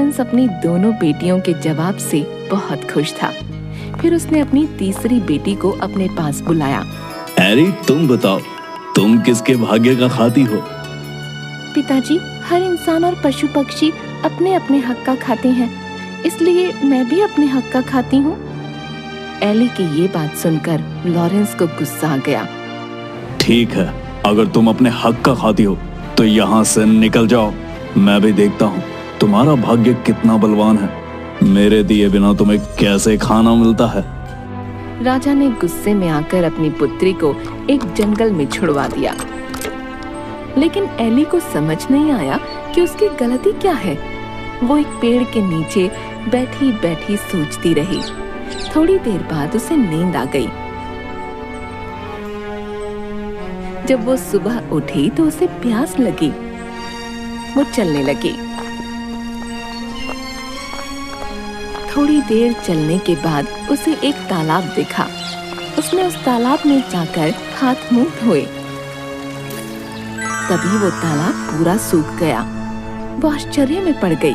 Lawrence अपनी दोनों बेटियों के जवाब से बहुत खुश था। फिर उसने अपनी तीसरी बेटी को अपने पास बुलाया। एली, तुम बताओ, तुम किसके भाग्य का खाती हो? पिताजी, हर इंसान और पशु पक्षी अपने अपने हक का खाते हैं, इसलिए मैं भी अपने हक का खाती हूँ। एली की ये बात सुनकर लॉरेंस को गुस्सा आ गया। ठीक है, अगर तुम अपने हक का खाती हो तो यहाँ से निकल जाओ। मैं भी देखता हूँ तुम्हारा भाग्य कितना बलवान है। मेरे दिए बिना तुम्हें कैसे खाना मिलता है। राजा ने गुस्से में आकर अपनी पुत्री को एक जंगल में छुड़वा दिया। लेकिन एली को समझ नहीं आया कि उसकी गलती क्या है। वो एक पेड़ के नीचे बैठी बैठी सोचती रही। थोड़ी देर बाद उसे नींद आ गई। जब वो सुबह उठी तो उसे प्यास लगी। वो चलने लगी। थोड़ी देर चलने के बाद उसे एक तालाब दिखा। उसने उस तालाब में जाकर हाथ मुंह धोए। तभी वो तालाब पूरा सूख गया। वो आश्चर्य में पड़ गई।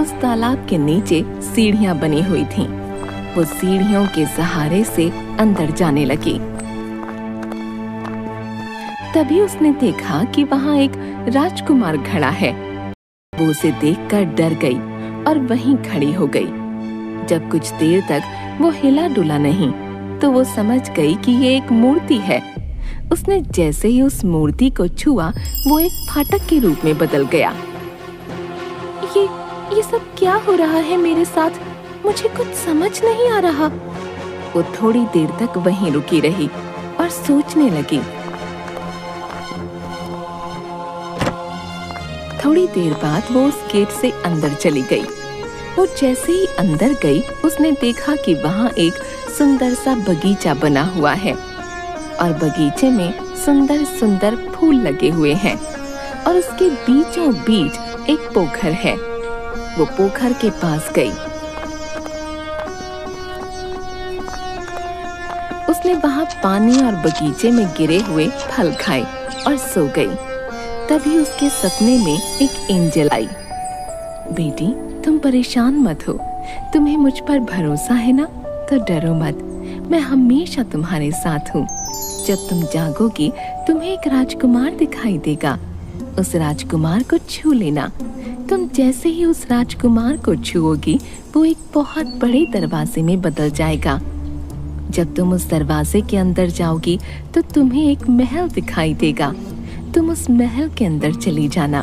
उस तालाब के नीचे सीढ़ियां बनी हुई थीं। वो सीढ़ियों के सहारे से अंदर जाने लगी। तभी उसने देखा कि वहां एक राजकुमार खड़ा है। वो उसे देखकर डर गई और वहीं खड़ी हो गई। जब कुछ देर तक वो हिला डुला नहीं तो वो समझ गई कि ये एक मूर्ति है। उसने जैसे ही उस मूर्ति को छुआ, वो एक फाटक के रूप में बदल गया। ये सब क्या हो रहा है मेरे साथ? मुझे कुछ समझ नहीं आ रहा। वो थोड़ी देर तक वहीं रुकी रही और सोचने लगी। थोड़ी देर बाद वो उस गेट से अंदर चली गई। वो जैसे ही अंदर गई, उसने देखा कि वहाँ एक सुंदर सा बगीचा बना हुआ है और बगीचे में सुंदर सुंदर फूल लगे हुए हैं और उसके बीचों बीच एक पोखर है। वो पोखर के पास गई। उसने वहाँ पानी और बगीचे में गिरे हुए फल खाए और सो गई। तभी उसके सपने में एक एंजल आई। बेटी, तुम परेशान मत हो। तुम्हें मुझ पर भरोसा है ना? तो डरो मत, मैं हमेशा तुम्हारे साथ हूँ। जब तुम जागोगी तुम्हें एक राजकुमार दिखाई देगा। उस राजकुमार को छू लेना। तुम जैसे ही उस राजकुमार को छुओगी, वो एक बहुत बड़े दरवाजे में बदल जाएगा। जब तुम उस दरवाजे के अंदर जाओगी तो तुम्हें एक महल दिखाई देगा। तुम उस महल के अंदर चली जाना।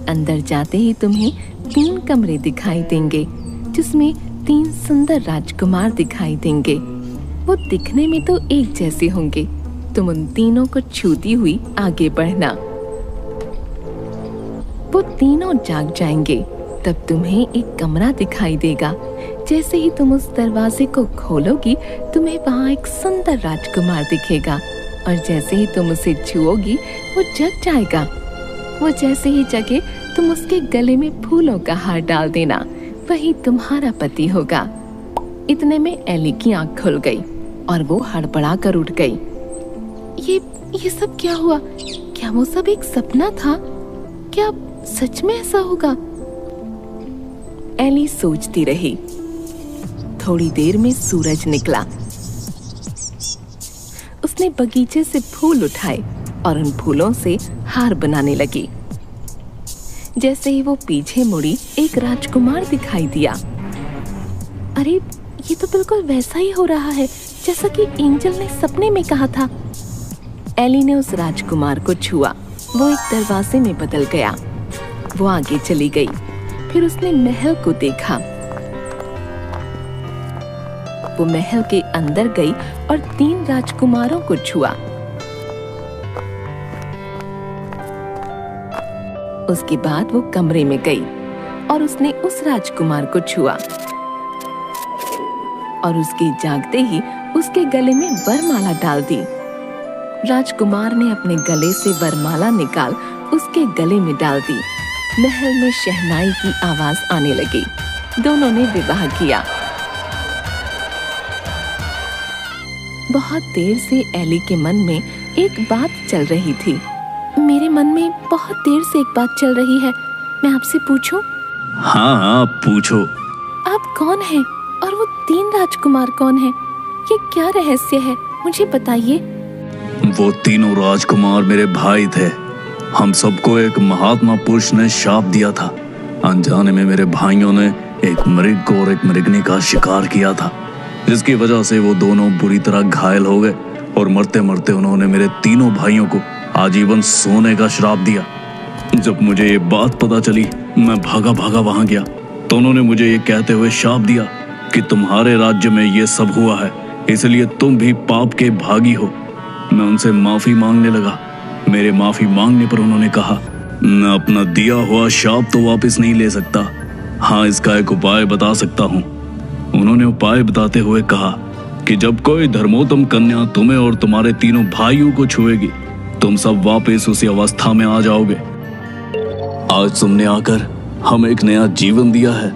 अंदर जाते ही तुम्हें 3 कमरे दिखाई देंगे, जिसमें 3 सुंदर राजकुमार दिखाई देंगे। वो दिखने में तो एक जैसे होंगे। तुम उन तीनों को छूती हुई आगे बढ़ना। वो तीनों जाग जाएंगे। तब तुम्हें एक कमरा दिखाई देगा। जैसे ही तुम उस दरवाजे को खोलोगी, तुम्हें वहाँ एक सुंदर राजकुमार दिखेगा और जैसे ही तुम उसे छुओगी, वो जग जाएगा। वो जैसे ही जगे, तुम उसके गले में फूलों का हार डाल देना। वही तुम्हारा पति होगा। इतने में एली की आंख खुल गई और वो हड़बड़ा कर उठ गई। ये सब क्या हुआ? क्या वो सब एक सपना था? क्या सच में ऐसा होगा? एली सोचती रही। थोड़ी देर में सूरज निकला। उसने बगीचे से फूल उठाए और उन फूलों से हार बनाने लगी। जैसे ही वो पीछे मुड़ी, एक राजकुमार दिखाई दिया। अरे, ये तो बिल्कुल वैसा ही हो रहा है जैसा कि एंजल ने सपने में कहा था। एली ने उस राजकुमार को छुआ। वो एक दरवाजे में बदल गया। वो आगे चली गई। फिर उसने महल को देखा। वो महल के अंदर गई और 3 राजकुमारों को छुआ। उसके बाद वो कमरे में गई और उसने उस राजकुमार को छुआ और उसके जागते ही उसके गले में वरमाला डाल दी। राजकुमार ने अपने गले से वरमाला निकाल उसके गले में डाल दी। महल में शहनाई की आवाज आने लगी। दोनों ने विवाह किया। बहुत देर से एली के मन में एक बात चल रही थी। मेरे मन में बहुत देर से एक बात चल रही है, मैं आपसे पूछूं? हाँ हाँ पूछो। आप कौन हैं और वो 3 राजकुमार कौन हैं? ये क्या रहस्य है, मुझे बताइए। वो तीनों राजकुमार मेरे भाई थे। हम सबको एक महात्मा पुरुष ने शाप दिया था। अनजाने में मेरे भाइयों ने एक मृग और एक मृगनी का शिकार किया था, जिसकी वजह से वो दोनों बुरी तरह घायल हो गए और मरते मरते उन्होंने मेरे तीनों भाइयों को आजीवन सोने का श्राप दिया। जब मुझे ये बात पता चली, मैं भागा भागा वहां गया तो उन्होंने मुझे ये कहते हुए शाप दिया कि तुम्हारे राज्य में ये सब हुआ है, इसलिए तुम भी पाप के भागी हो। मैं उनसे माफी मांगने लगा। मेरे माफी मांगने पर उन्होंने कहा, मैं अपना दिया हुआ शाप तो वापस नहीं ले सकता, हाँ इसका एक उपाय बता सकता हूँ। उन्होंने उपाय बताते हुए कहा कि जब कोई धर्मोत्तम कन्या तुम्हें और तुम्हारे तीनों भाइयों को छुएगी, तुम सब वापस उसी अवस्था में आ जाओगे। आज तुमने आकर हमें एक नया जीवन दिया है।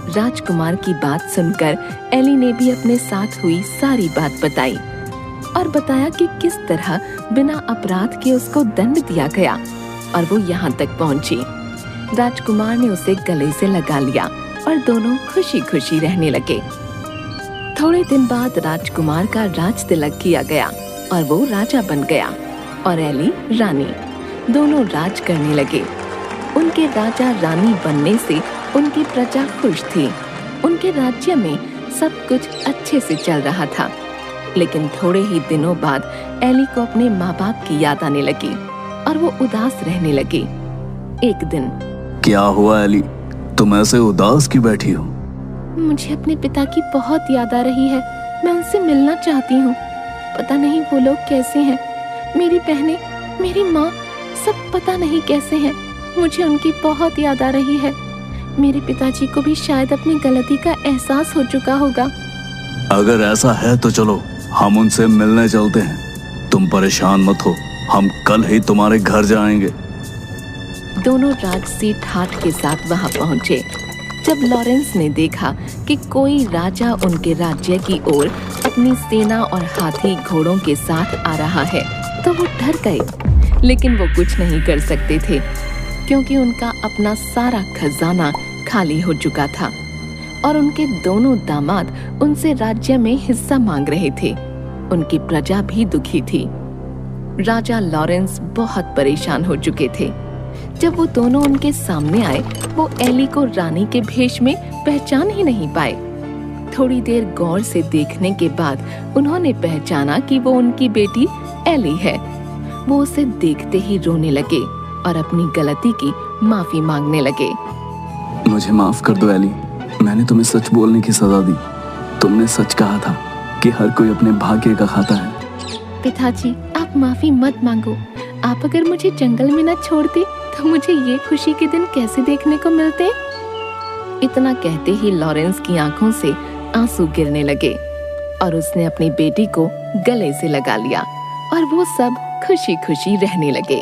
राजकुमार की बात सुनकर एली ने भी अपने साथ हुई सारी बात बताई और बताया कि किस तरह बिना अपराध के उसको दंड दिया गया और वो यहाँ तक पहुँची। राजकुमार ने उसे गले से लगा लिया और दोनों खुशी खुशी रहने लगे। थोड़े दिन बाद राजकुमार का राज तिलक किया गया और वो राजा बन गया और एली रानी। दोनों राज करने लगे। उनके राजा रानी बनने से उनकी प्रजा खुश थी। उनके राज्य में सब कुछ अच्छे से चल रहा था। लेकिन थोड़े ही दिनों बाद एली को अपने माँ बाप की याद आने लगी और वो उदास रहने लगी। एक दिन, क्या हुआ एली, तुम ऐसे उदास क्यों बैठी हो? मुझे अपने पिता की बहुत याद आ रही है। मैं उनसे मिलना चाहती हूँ। पता नहीं वो लोग कैसे हैं। मेरी बहनें, मेरी माँ, सब पता नहीं कैसे हैं। मुझे उनकी बहुत याद आ रही है। मेरे पिताजी को भी शायद अपनी गलती का एहसास हो चुका होगा। अगर ऐसा है तो चलो हम उनसे मिलने चलते हैं। तुम परेशान मत हो, हम कल ही तुम्हारे घर जाएंगे। दोनों राजसी ठाठ के साथ वहां पहुंचे। जब लॉरेंस ने देखा कि कोई राजा उनके राज्य की ओर अपनी सेना और हाथी घोड़ों के साथ आ रहा है तो वो डर गए। लेकिन वो कुछ नहीं कर सकते थे क्योंकि उनका अपना सारा खजाना खाली हो चुका था और उनके दोनों दामाद उनसे राज्य में हिस्सा मांग रहे थे। उनकी प्रजा भी दुखी थी। राजा लॉरेंस बहुत परेशान हो चुके थे। जब वो दोनों उनके सामने आए, वो एली को रानी के भेष में पहचान ही नहीं पाए। थोड़ी देर गौर से देखने के बाद उन्होंने पहचाना कि वो उनकी बेटी एली है। वो उसे देखते ही रोने लगे और अपनी गलती की माफी मांगने लगे। मुझे माफ कर दो एली, मैंने तुम्हें सच बोलने की सजा दी। तुमने सच कहा था कि हर कोई अपने भाग्य का खाता है। पिताजी, आप माफी मत मांगो। आप अगर मुझे जंगल में न छोड़ते तो मुझे ये खुशी के दिन कैसे देखने को मिलते। इतना कहते ही लॉरेंस की आंखों से आंसू गिरने लगे और उसने अपनी बेटी को गले से लगा लिया और वो सब खुशी खुशी रहने लगे।